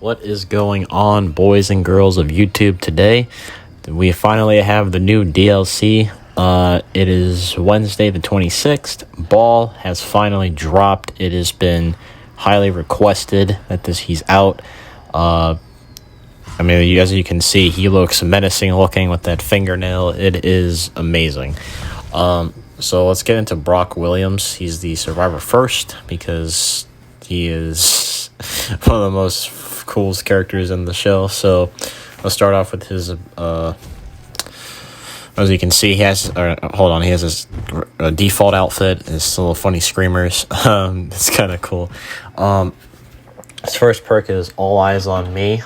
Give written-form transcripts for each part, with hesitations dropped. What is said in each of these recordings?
What is going on, boys and girls of YouTube today? We finally have the new DLC. It is Wednesday the 26th. Baal has finally dropped. It has been highly requested that he's out. As you can see, he looks menacing looking with that fingernail. It is amazing. So let's get into Brock Williams. He's the survivor first because he is one of the most coolest characters in the show. So let's start off with his as you can see, he has his default outfit. His little funny screamers. It's kind of cool. His first perk is All Eyes on Me.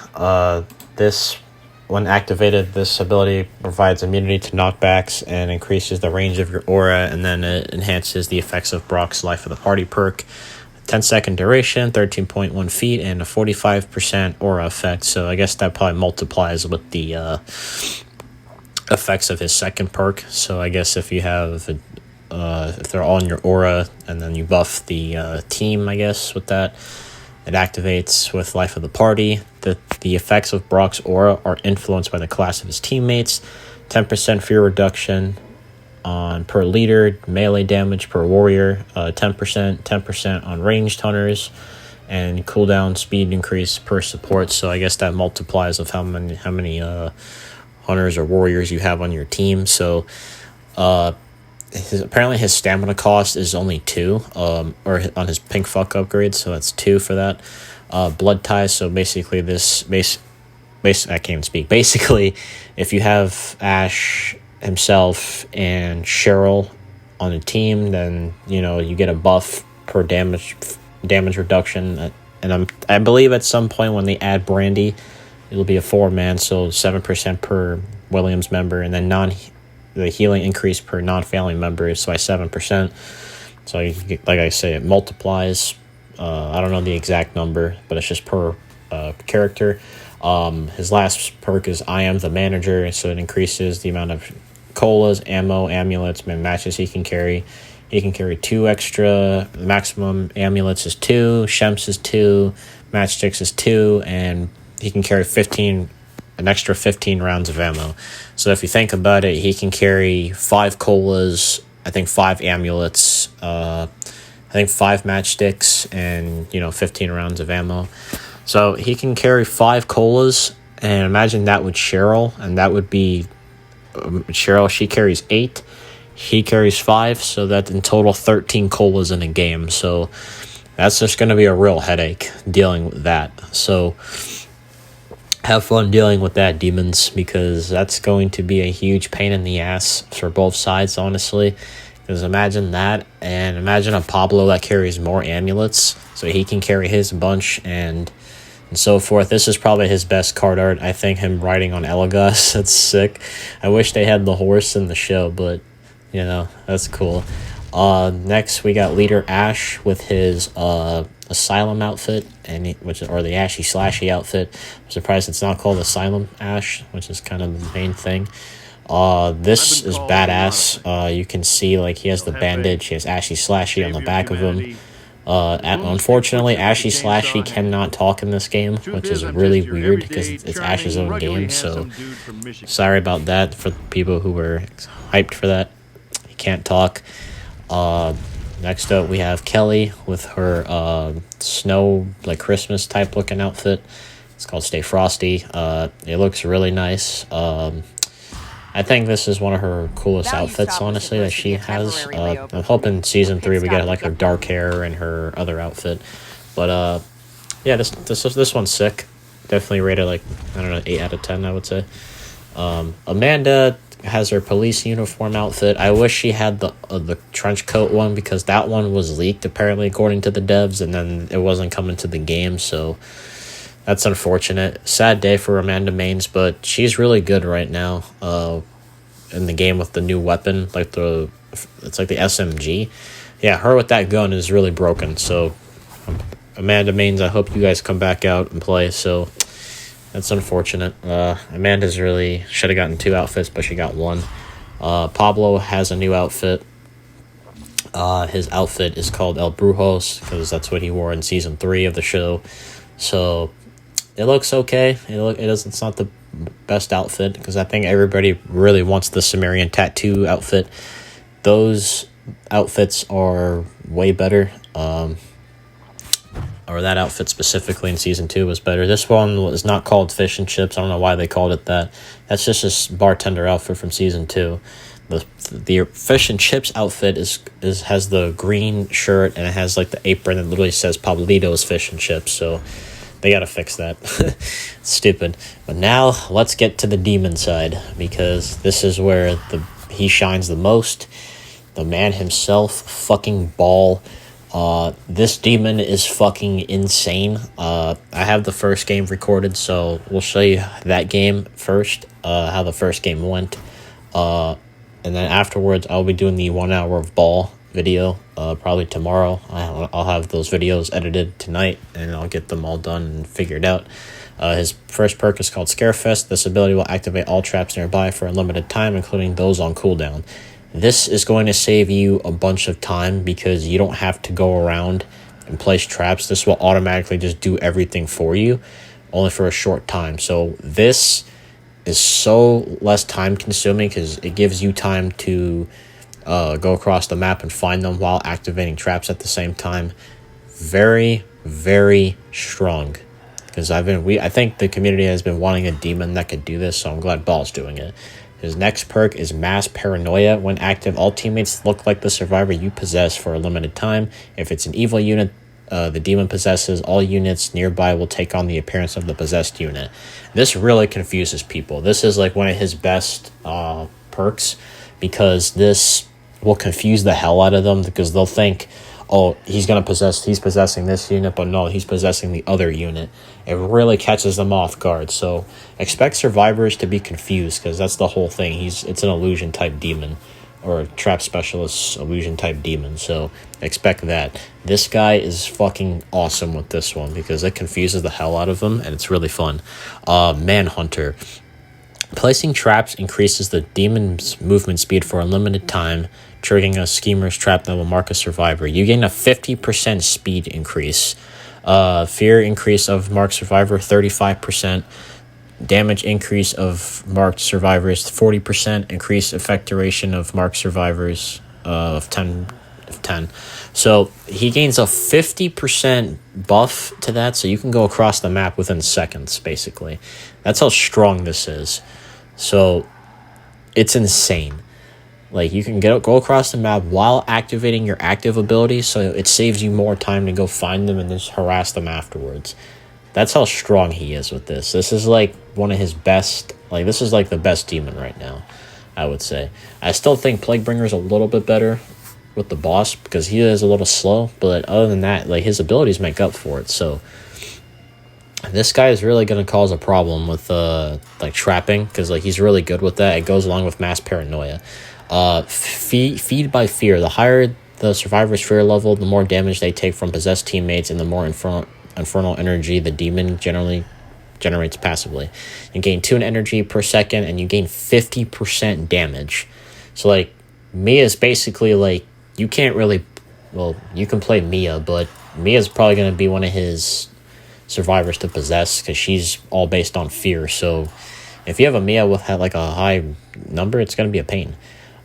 When activated, this ability provides immunity to knockbacks and increases the range of your aura, and then it enhances the effects of Brock's Life of the Party perk. 10-second duration, 13.1 feet, and a 45% aura effect. So I guess that probably multiplies with the effects of his second perk. So I guess if you have, if they're all in your aura, and then you buff the team, I guess, with that, it activates with Life of the Party. The effects of Brock's aura are influenced by the class of his teammates. 10% fear reduction on per leader, melee damage per warrior, 10% on ranged hunters, and cooldown speed increase per support. So I guess that multiplies of how many hunters or warriors you have on your team. So apparently his stamina cost is only 2, or on his pink fuck upgrade, so that's 2 for that. Blood ties, so basically I can't even speak. Basically, if you have Ash himself and Cheryl on a team, then you get a buff per damage reduction. And I believe at some point when they add Brandy, it'll be a 4-man, so 7% per Williams member, and then the healing increase per non-family member is by 7%. So like I say, it multiplies. I don't know the exact number, but it's just per character. His last perk is I Am the Manager, so it increases the amount of colas, ammo, amulets, and matches he can carry. He can carry 2 extra. The maximum amulets is 2, Shems is 2, matchsticks is 2, and he can carry an extra 15 rounds of ammo. So if you think about it, he can carry 5 colas, I think 5 amulets, I think 5 matchsticks, and 15 rounds of ammo. So he can carry 5 colas, and imagine that with Cheryl, and that would be Cheryl. She carries 8, he carries 5, so that's in total 13 colas in a game. So that's just going to be a real headache dealing with that. So have fun dealing with that, demons, because that's going to be a huge pain in the ass for both sides, honestly. Because imagine that, and imagine a Pablo that carries more amulets, so he can carry his bunch and so forth. This is probably his best card art. I think him riding on Elagos, that's sick. I wish they had the horse in the show, but that's cool. Next we got Leader Ash with his Asylum outfit, or the Ashy Slashy outfit. I'm surprised it's not called Asylum Ash, which is kind of the main thing. This is badass. You can see he has the bandage. He has Ashy Slashy on the back of him. Unfortunately, Ashy Slashy cannot talk in this game, which is really weird because it's Ash's own game. So sorry about that for the people who were hyped for that. He can't talk. Next up, we have Kelly with her snow, Christmas type looking outfit. It's called Stay Frosty. It looks really nice. I think this is one of her coolest outfits, honestly, that she has. I'm hoping season 3 we get her dark hair and her other outfit. But yeah, this one's sick. Definitely rated 8 out of 10, I would say. Amanda has her police uniform outfit. I wish she had the trench coat one, because that one was leaked apparently according to the devs, and then it wasn't coming to the game, so that's unfortunate. Sad day for Amanda Maines, but she's really good right now in the game with the new weapon, it's like the SMG. Yeah, her with that gun is really broken. So Amanda Maines, I hope you guys come back out and play. So that's unfortunate. Amanda's really should have gotten 2 outfits, but she got 1. Pablo has a new outfit. His outfit is called El Brujos, because that's what he wore in season 3 of the show. So it looks okay. It's not the best outfit because I think everybody really wants the Sumerian tattoo outfit. Those outfits are way better. Or that outfit specifically in season 2 was better. This one was not called fish and chips. I don't know why they called it that. That's just a bartender outfit from season 2. The fish and chips outfit has the green shirt and it has like the apron that literally says Pablito's fish and chips. So they gotta fix that. Stupid. But now let's get to the demon side because this is where he shines the most. The man himself, fucking Baal. This demon is fucking insane. I have the first game recorded, so we'll show you that game first, how the first game went. And then afterwards, I'll be doing the 1 hour of Baal video, probably tomorrow. I'll have those videos edited tonight, and I'll get them all done and figured out. His first perk is called Scarefest. This ability will activate all traps nearby for a limited time, including those on cooldown. This is going to save you a bunch of time because you don't have to go around and place traps. This will automatically just do everything for you, only for a short time. So this is so less time consuming because it gives you time to go across the map and find them while activating traps at the same time. Very, very strong. Because I think the community has been wanting a demon that could do this, so I'm glad Baal's doing it. His next perk is Mass Paranoia. When active, all teammates look like the survivor you possess for a limited time. If it's an evil unit the demon possesses, all units nearby will take on the appearance of the possessed unit. This really confuses people. This is like one of his best perks because this will confuse the hell out of them because they'll think, oh, he's possessing this unit, but no, he's possessing the other unit. It really catches them off guard. So expect survivors to be confused because that's the whole thing. It's an illusion type demon or a trap specialist illusion type demon. So expect that. This guy is fucking awesome with this one because it confuses the hell out of them and it's really fun. Manhunter. Placing traps increases the demon's movement speed for a limited time, triggering a schemer's trap that will mark a survivor. You gain a 50% speed increase. Fear increase of marked survivor, 35%. Damage increase of marked survivors, 40%. Increase effect duration of marked survivors of 10. So he gains a 50% buff to that, so you can go across the map within seconds, basically. That's how strong this is. So it's insane. Like, you can go across the map while activating your active ability, so it saves you more time to go find them and just harass them afterwards. That's how strong he is with this. This is, like, one of his best... Like, this is, like, the best demon right now, I would say. I still think Plaguebringer's a little bit better with the boss, because he is a little slow, but other than that, like, his abilities make up for it, so... This guy is really going to cause a problem with, like, trapping, because, like, he's really good with that. It goes along with Mass Paranoia. Feed by fear. The higher the survivor's fear level, the more damage they take from possessed teammates, and the more infernal energy the demon generally generates passively. You gain 2 energy per second, and you gain 50% damage. So, like, Mia's basically, like, you can't really... Well, you can play Mia, but Mia's probably going to be one of his survivors to possess, because she's all based on fear. So, if you have a Mia with, like, a high number, it's going to be a pain.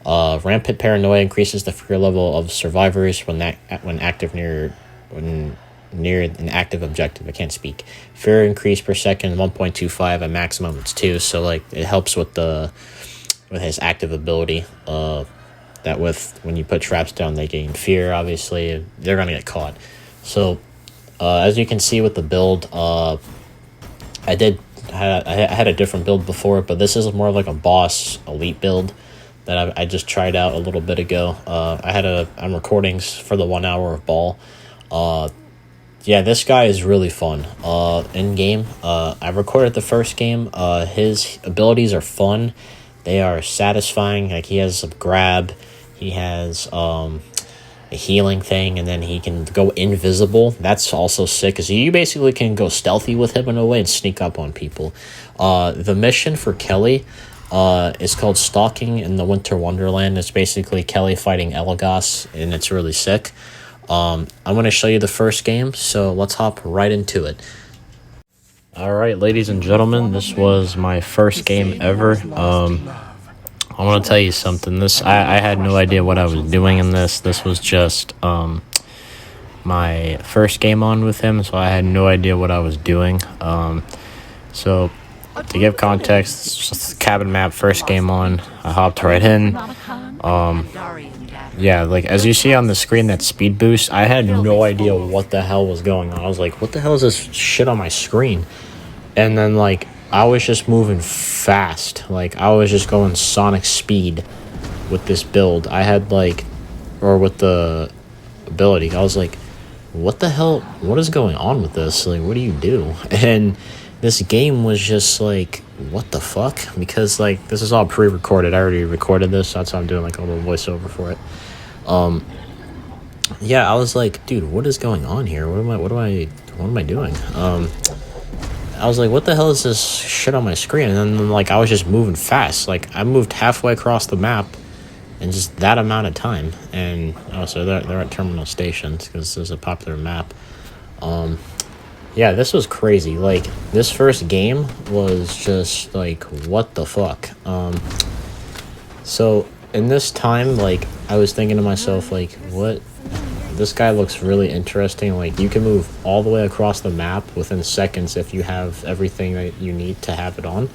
Rampant Paranoia increases the fear level of survivors when active near an active objective. I can't speak. Fear increase per second 1.25, at maximum it's 2. So, like, it helps with his active ability. That when you put traps down, they gain fear. Obviously, they're gonna get caught. So, as you can see with the build, I had a different build before, but this is more like a boss elite build that I just tried out a little bit ago. I'm recordings for the 1 hour of Baal. Yeah, this guy is really fun. In game, I recorded the first game. His abilities are fun. They are satisfying. Like, he has a grab, he has a healing thing, and then he can go invisible. That's also sick, because you basically can go stealthy with him in a way and sneak up on people. The mission for Kelly is called Stalking in the Winter Wonderland. It's basically Kelly fighting Elagos, and it's really sick. I'm going to show you the first game, so let's hop right into it. Alright, ladies and gentlemen, this was my first game ever. I want to tell you something. I had no idea what I was doing in this. This was just my first game on with him, so I had no idea what I was doing. So to give context, it's just a cabin map, first game on. I hopped right in. Yeah, like as you see on the screen, that speed boost, I had no idea what the hell was going on. I was like, what the hell is this shit on my screen? And then like I was just moving fast. Like I was just going Sonic speed with this build. I had like, or with the ability, I was like, what the hell, what is going on with this? Like, what do you do? And this game was just like, what the fuck? Because like this is all pre-recorded. I already recorded this, so that's why I'm doing like a little voiceover for it. Yeah, I was like, dude, what is going on here? What am I doing? I was like, what the hell is this shit on my screen? And then like I was just moving fast. Like I moved halfway across the map in just that amount of time. And also they're at terminal stations because this is a popular map. Yeah, this was crazy. Like this first game was just like, what the fuck? So in this time, like I was thinking to myself, like, what? This guy looks really interesting. Like you can move all the way across the map within seconds if you have everything that you need to have it on.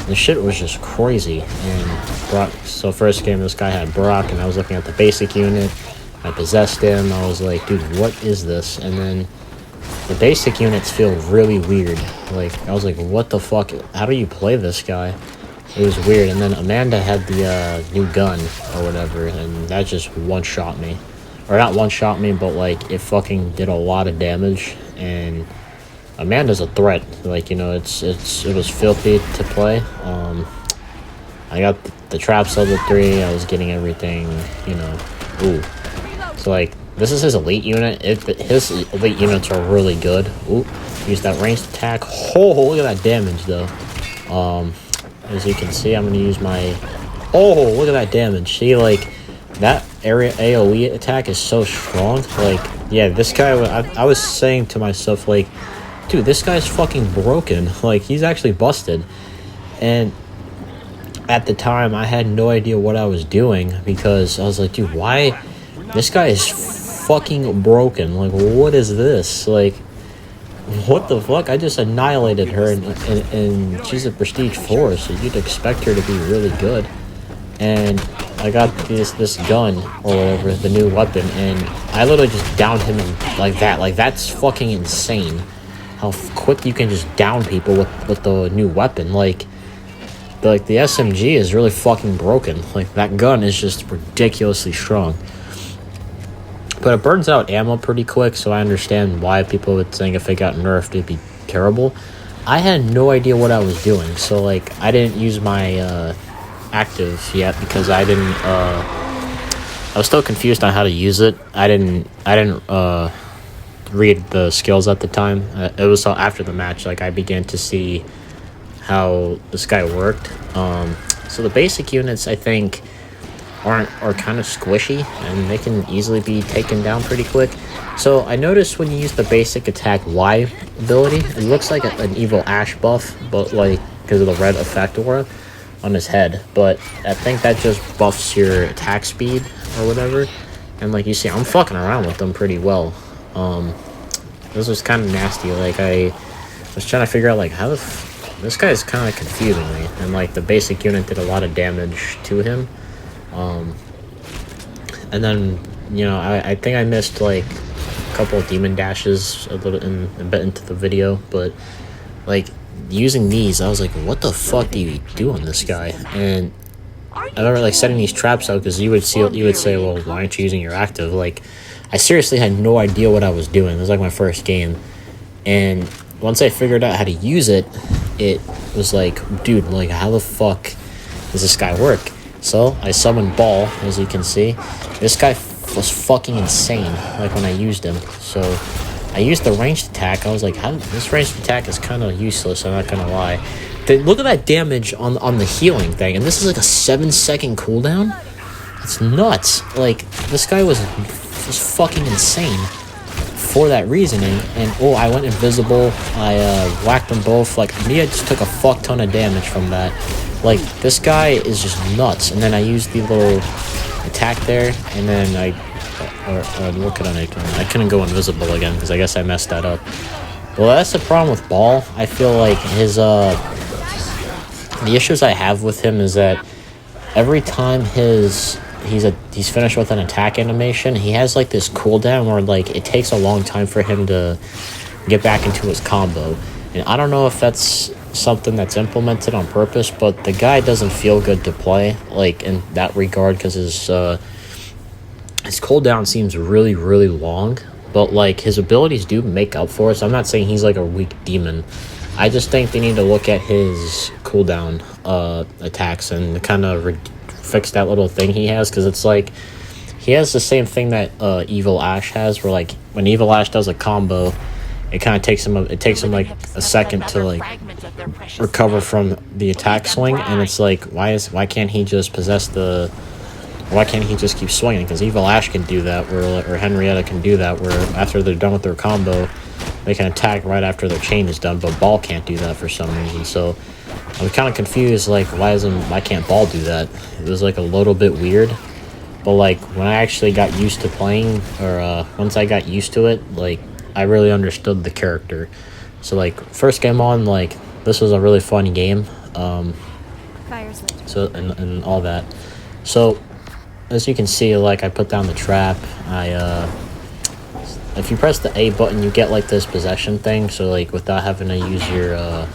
The shit was just crazy. And Brock, so first game, this guy had Brock, and I was looking at the basic unit. I possessed him. I was like, dude, what is this? And then the basic units feel really weird. Like I was like, what the fuck? How do you play this guy? It was weird. And then Amanda had the new gun or whatever, and that just one-shot me. Or not one-shot me, but like it fucking did a lot of damage. And Amanda's a threat. Like, you know, it was filthy to play. I got the traps level 3. I was getting everything, you know. Ooh. So like this is his elite unit. His elite units are really good. Ooh. Use that ranged attack. Oh, look at that damage though. As you can see, I'm gonna use my. Oh, look at that damage. See, like that area AoE attack is so strong. Like, yeah, this guy. I was saying to myself, like, dude, this guy's fucking broken. Like, he's actually busted. And at the time, I had no idea what I was doing because I was like, dude, why? This guy is fucking broken. Like, what is this? Like, what the fuck? I just annihilated her, and she's a prestige 4, so you'd expect her to be really good. And I got this gun or whatever, the new weapon, and I literally just downed him like that. Like, that's fucking insane. How quick you can just down people with the new weapon. Like the SMG is really fucking broken. Like, that gun is just ridiculously strong. But it burns out ammo pretty quick, so I understand why people would think if it got nerfed, it'd be terrible. I had no idea what I was doing, so, like, I didn't use my, active yet, because I didn't, I was still confused on how to use it. I didn't, read the skills at the time. It was after the match, like, I began to see how this guy worked. So the basic units, I think, are kind of squishy, and they can easily be taken down pretty quick. So I noticed when you use the basic attack Y ability, it looks like an evil Ash buff, but like because of the red effect aura on his head. But I think that just buffs your attack speed or whatever. And like you see, I'm fucking around with them pretty well. This was kind of nasty. Like I was trying to figure out like how this guy is kind of confusing me, and like the basic unit did a lot of damage to him. And then, you know, I think I missed like a couple of demon dashes a bit into the video, but like using these, I was like, what the fuck do you do on this guy? And I remember like setting these traps out because you would say, well, why aren't you using your active? Like, I seriously had no idea what I was doing. It was like my first game, and once I figured out how to use it, it was like, dude, like how the fuck does this guy work? So I summoned Baal, as you can see. This guy was fucking insane, like when I used him. So I used the ranged attack. I was like, this ranged attack is kind of useless, I'm not gonna lie. Look at that damage on the healing thing, and this is like a 7-second cooldown? It's nuts. Like, this guy was fucking insane. for that reasoning, and oh, I went invisible. I whacked them both. Like, Mia just took a fuck ton of damage from that. Like, this guy is just nuts. And then I used the little attack there, and then what could I do? I couldn't go invisible again because I guess I messed that up. Well, that's the problem with Baal. I feel like his the issues I have with him is that every time he's finished with an attack animation, he has like this cooldown where like it takes a long time for him to get back into his combo. And I don't know if that's something that's implemented on purpose, but the guy doesn't feel good to play like in that regard because his cooldown seems really, really long. But like his abilities do make up for it. So I'm not saying he's like a weak demon. I just think they need to look at his cooldown attacks and kind of fix that little thing he has, because it's like he has the same thing that Evil Ash has, where like when Evil Ash does a combo, it kind of takes him like a second to like recover from the attack swing, and it's like why can't he just keep swinging? Because Evil Ash can do that, or Henrietta can do that, where after they're done with their combo, they can attack right after their chain is done, but Baal can't do that for some reason. So I'm kind of confused, like, why can't Baal do that? It was, like, a little bit weird. But, like, when I actually got used to playing, or once I got used to it, like, I really understood the character. So, like, first game on, like, this was a really fun game. So, and all that. So, as you can see, like, I put down the trap. If you press the A button, you get like this possession thing, so like without having to use your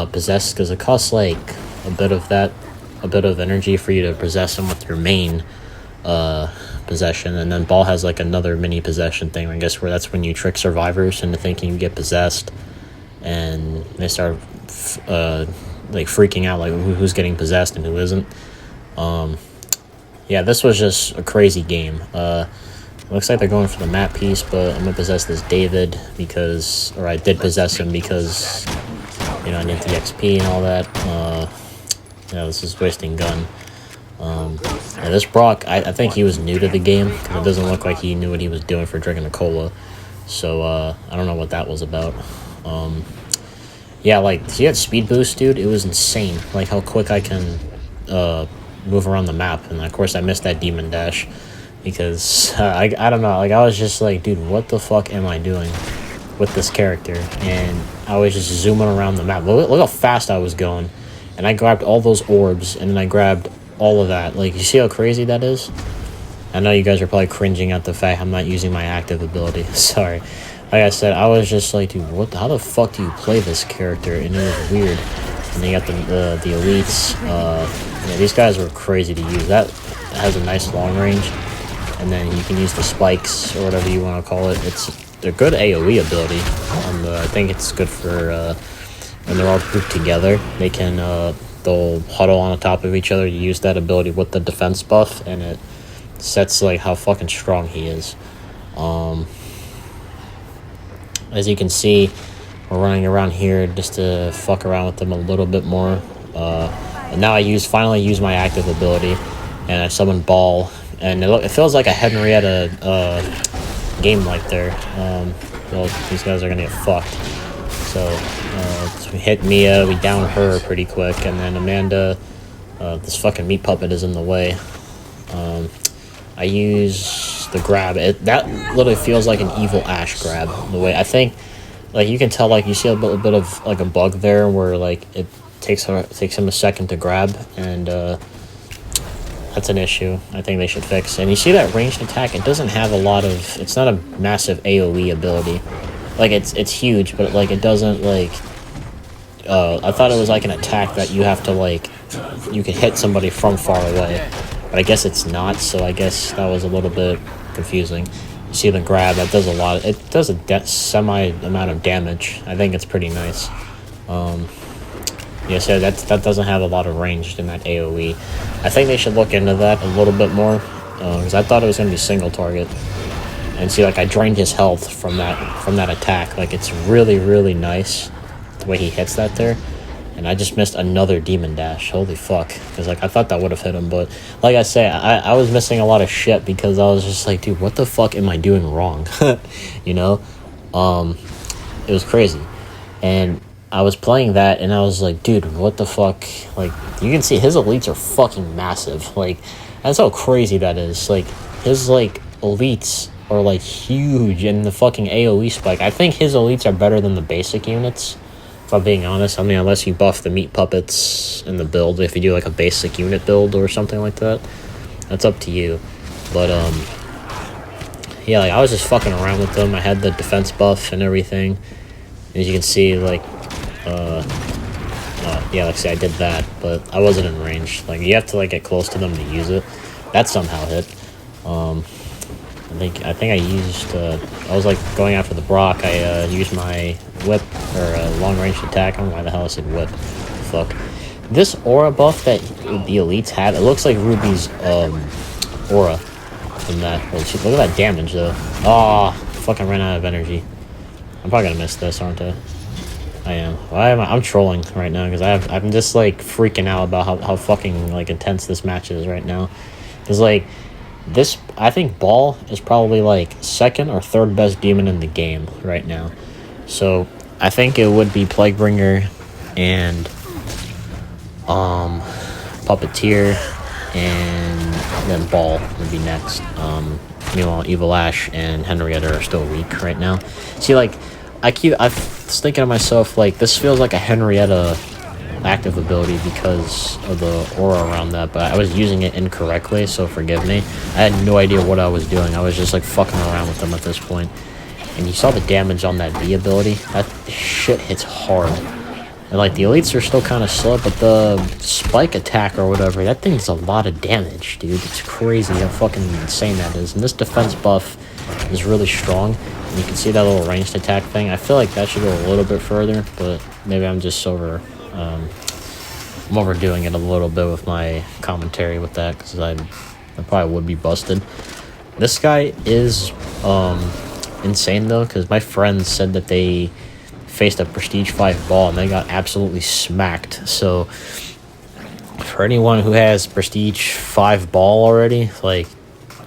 possess, because it costs like a bit of energy for you to possess him with your main possession. And then Baal has like another mini possession thing, I guess, where that's when you trick survivors into thinking you get possessed, and they start like freaking out, like who's getting possessed and who isn't. Yeah, this was just a crazy game. Looks like they're going for the map piece, but I'm gonna possess this David I did possess him because, you know, I need the XP and all that. Yeah, this is wasting gun. And this Brock, I think he was new to the game, because it doesn't look like he knew what he was doing for drinking a cola. So, I don't know what that was about. Yeah, like, he had speed boost, dude. It was insane, like, how quick I can, move around the map. And, of course, I missed that demon dash. Because, I don't know, like, I was just like, dude, what the fuck am I doing with this character? And I was just zooming around the map. Look how fast I was going. And I grabbed all those orbs, and then I grabbed all of that. Like, you see how crazy that is? I know you guys are probably cringing at the fact I'm not using my active ability. Sorry. Like I said, I was just like, dude, how the fuck do you play this character? And it was weird. And then you got the elites. Yeah, these guys were crazy to use. That has a nice long range. And then you can use the spikes, or whatever you want to call it. They're good AoE ability. I think it's good for when they're all grouped together. They can they'll huddle on top of each other. You use that ability with the defense buff, and it sets like how fucking strong he is. As you can see, we're running around here just to fuck around with them a little bit more. And now I finally use my active ability, and I summon Baal. And it feels like a Henrietta game like there. Well, these guys are gonna get fucked. So we hit Mia, we down her pretty quick, and then Amanda, this fucking meat puppet is in the way. I use the grab. That literally feels like an Evil Ash grab. The way I think, like you can tell, like you see a little bit of like a bug there, where like it takes him a second to grab, and that's an issue I think they should fix. And you see that ranged attack, it doesn't have a lot of, it's not a massive AoE ability. Like it's huge, but like it doesn't like, I thought it was like an attack that you have to like, you can hit somebody from far away. But I guess it's not, so I guess that was a little bit confusing. You see the grab, that does a lot, it does a semi amount of damage. I think it's pretty nice. Yeah, so that doesn't have a lot of range in that AoE. I think they should look into that a little bit more, because I thought it was going to be single target. And see, like, I drained his health from that attack. Like, it's really, really nice the way he hits that there. and I just missed another demon dash. Holy fuck. Because, like, I thought that would have hit him, but, like I say, I was missing a lot of shit because I was just like, dude, what the fuck am I doing wrong? You know? It was crazy. And I was playing that, and I was like, dude, what the fuck? Like, you can see his elites are fucking massive. Like, that's how crazy that is. Like, his, like, elites are, like, huge, and the fucking AoE spike. I think his elites are better than the basic units, if I'm being honest. I mean, unless you buff the meat puppets in the build, if you do, like, a basic unit build or something like that. That's up to you. But, yeah, like, I was just fucking around with them. I had the defense buff and everything. As you can see, like, yeah, like I say, I did that, but I wasn't in range. Like, you have to, like, get close to them to use it. That somehow hit. I think I used, I was, like, going after the Brock. I, used my whip, or, long-range attack. I don't know why the hell I said whip. Fuck. This aura buff that the elites had, it looks like Ruby's, aura from that. Oh, shit, look at that damage, though. Oh, fucking ran out of energy. I'm probably gonna miss this, aren't I? I am. Why am I? I'm trolling right now because I'm just like freaking out about how fucking like intense this match is right now. Because like this, I think Baal is probably like second or third best demon in the game right now. So I think it would be Plaguebringer and Puppeteer, and then Baal would be next. Meanwhile, Evil Ash and Henrietta are still weak right now. See, like, I was thinking to myself, like, this feels like a Henrietta active ability because of the aura around that, but I was using it incorrectly, so forgive me. I had no idea what I was doing. I was just, like, fucking around with them at this point. And you saw the damage on that V ability? That shit hits hard. And, like, the elites are still kind of slow, but the spike attack or whatever, that thing's a lot of damage, dude. It's crazy how fucking insane that is. And this defense buff is really strong. And you can see that little ranged attack thing. I feel like that should go a little bit further, but maybe I'm just I'm overdoing it a little bit with my commentary with that, because I probably would be busted. This guy is insane, though, because my friends said that they faced a Prestige 5 Baal and they got absolutely smacked. So for anyone who has Prestige 5 Baal already, like,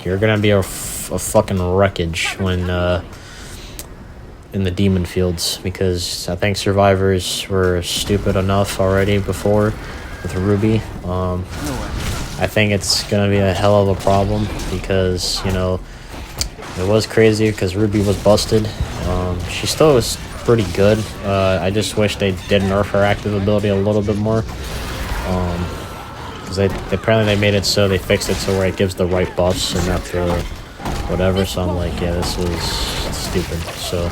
you're gonna be a fucking wreckage when in the demon fields, because I think survivors were stupid enough already before with Ruby. I think it's gonna be a hell of a problem because, you know, it was crazy because Ruby was busted. She still was pretty good. I just wish they did nerf her active ability a little bit more. Because apparently they made it so they fixed it so where it gives the right buffs and not the whatever. So I'm like, yeah, this was stupid. So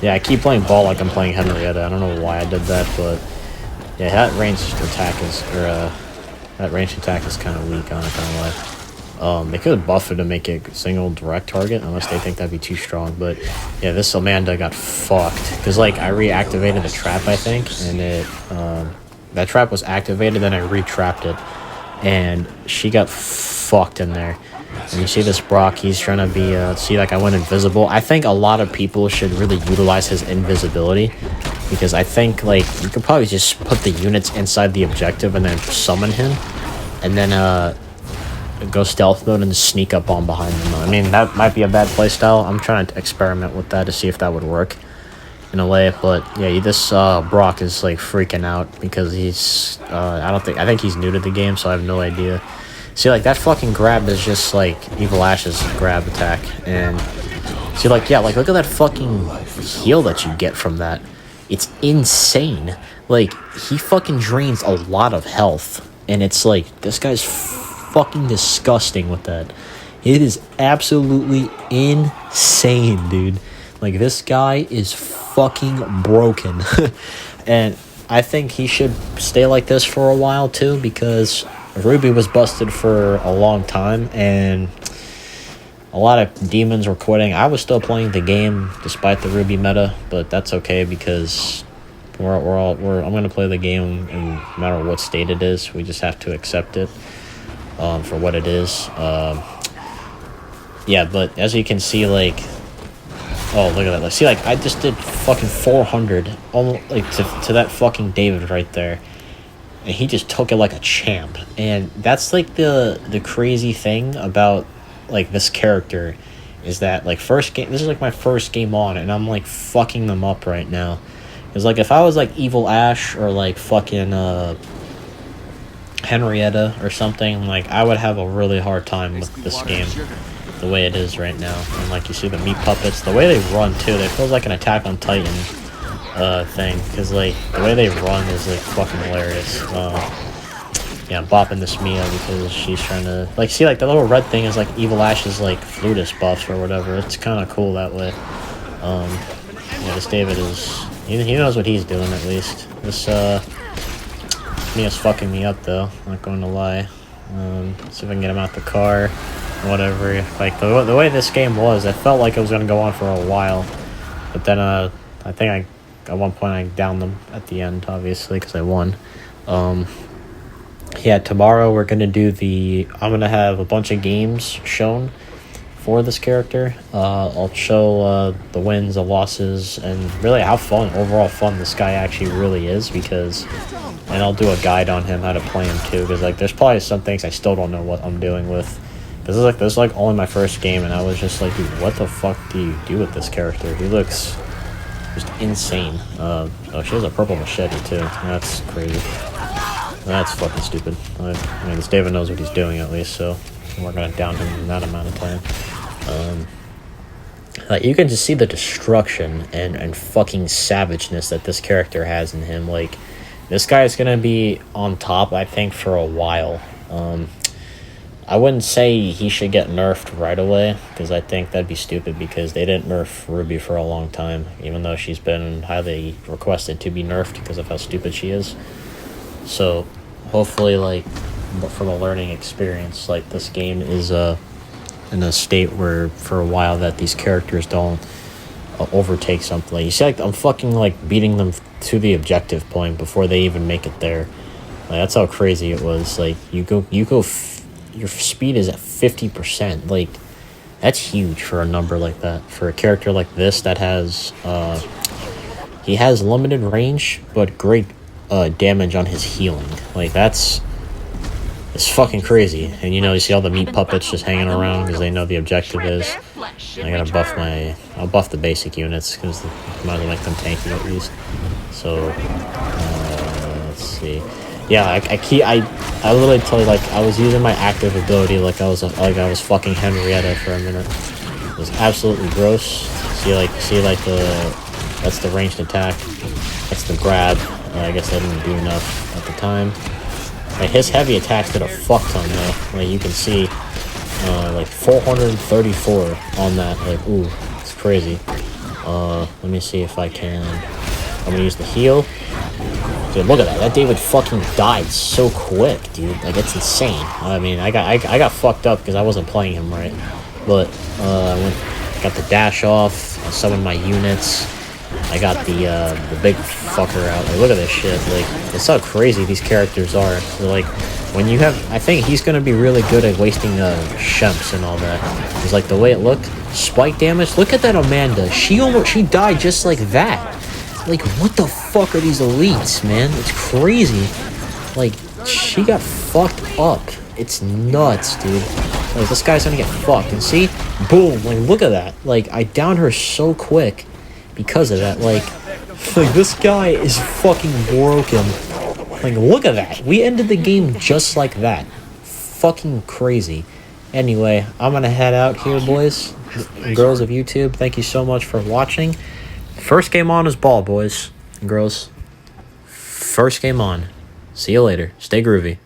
yeah, I keep playing Baal like I'm playing Henrietta. I don't know why I did that, but yeah, that ranged attack is kind of weak. I'm not gonna lie. They could buff it to make it a single direct target, unless they think that'd be too strong. But yeah, this Amanda got fucked because, like, I reactivated the trap, I think, and it that trap was activated. Then I re-trapped it, and she got fucked in there. And you see this Brock, he's trying to be see, like, I went invisible. I think a lot of people should really utilize his invisibility, because I think, like, you could probably just put the units inside the objective and then summon him, and then go stealth mode and sneak up on behind them. I mean, that might be a bad playstyle. I'm trying to experiment with that to see if that would work in a way. But yeah, this Brock is like freaking out because he's I think he's new to the game, so I have no idea. See, like, that fucking grab is just like Evil Ash's grab attack. And see, like, yeah, like, look at that fucking heal that you get from that. It's insane. Like, he fucking drains a lot of health, and it's like, this guy's fucking disgusting with that. It is absolutely insane, dude. Like, this guy is fucking broken. And I think he should stay like this for a while too, because Ruby was busted for a long time and a lot of demons were quitting. I was still playing the game despite the Ruby meta, but that's okay because I'm gonna play the game no matter what state it is. We just have to accept it for what it is. Yeah, but as you can see, like, Oh, look at that. Like, see, like, I just did fucking 400, almost, like, to that fucking David right there. And he just took it like a champ. And that's, like, the crazy thing about, like, this character is that, like, first game, this is, like, my first game on, and I'm, like, fucking them up right now. Because, like, if I was, like, Evil Ash or, like, fucking, Henrietta or something, like, I would have a really hard time with this game the way it is right now. And, like, you see the meat puppets, the way they run, too, it feels like an Attack on Titan thing, because, like, the way they run is, like, fucking hilarious. Yeah, I'm bopping this Mia because she's trying to, like, see, like, the little red thing is, like, Evil Ash's, like, flutist buffs or whatever. It's kind of cool that way. Yeah, this David is, he knows what he's doing, at least. This, Mia's fucking me up, though, not going to lie. Let's see if I can get him out the car, whatever. Like, the way this game was, I felt like it was going to go on for a while. But then, I think at one point I downed them at the end, obviously, because I won. Yeah, tomorrow we're going to do I'm going to have a bunch of games shown for this character. I'll show the wins, the losses, and really how overall fun this guy actually really is, because, and I'll do a guide on him, how to play him too, because, like, there's probably some things I still don't know what I'm doing with. This is like only my first game, and I was just like, dude, what the fuck do you do with this character? He looks just insane. Oh, she has a purple machete too. That's crazy. That's fucking stupid. I mean, this David knows what he's doing at least, so we're gonna down him in that amount of time. Like, you can just see the destruction and fucking savageness that this character has in him. Like, this guy is gonna be on top, I think, for a while. I wouldn't say he should get nerfed right away, because I think that'd be stupid, because they didn't nerf Ruby for a long time, even though she's been highly requested to be nerfed because of how stupid she is. So, hopefully, like, from a learning experience, like, this game is in a state where, for a while, that these characters don't overtake something. Like, you see, like, I'm fucking, like, beating them to the objective point before they even make it there. Like, that's how crazy it was. Like, your speed is at 50%. Like, that's huge for a number like that. For a character like this that has, he has limited range, but great damage on his healing. Like, it's fucking crazy. And, you know, you see all the meat puppets just hanging around because they know the objective is. I gotta I'll buff the basic units, because I might make them tanky at least. So, let's see. Yeah, I literally tell you, like, I was using my active ability like I was fucking Henrietta for a minute. It was absolutely gross. See, that's the ranged attack. That's the grab. I guess I didn't do enough at the time. Like, his heavy attacks did a fuck ton though. Like, you can see, like 434 on that. Like, ooh, it's crazy. Let me see if I can. I'm gonna use the heal. Dude, look at that. That David fucking died so quick, dude. Like, it's insane. I mean, I got fucked up because I wasn't playing him right. But, got the dash off. I summoned my units. I got the big fucker out. Like, look at this shit. Like, it's how crazy these characters are. So, like, when you have... I think he's going to be really good at wasting Shemps and all that. Because, like, the way it looked, spike damage. Look at that Amanda. She died just like that. Like, what the fuck are these elites, man? It's crazy. Like, she got fucked up. It's nuts, dude. Like, this guy's gonna get fucked. And see? Boom. Like, look at that. Like, I downed her so quick because of that. Like, this guy is fucking broken. Like, look at that. We ended the game just like that. Fucking crazy. Anyway, I'm gonna head out here, boys and girls of YouTube. Thank you so much for watching. First game on is Baal, boys and girls. First game on. See you later. Stay groovy.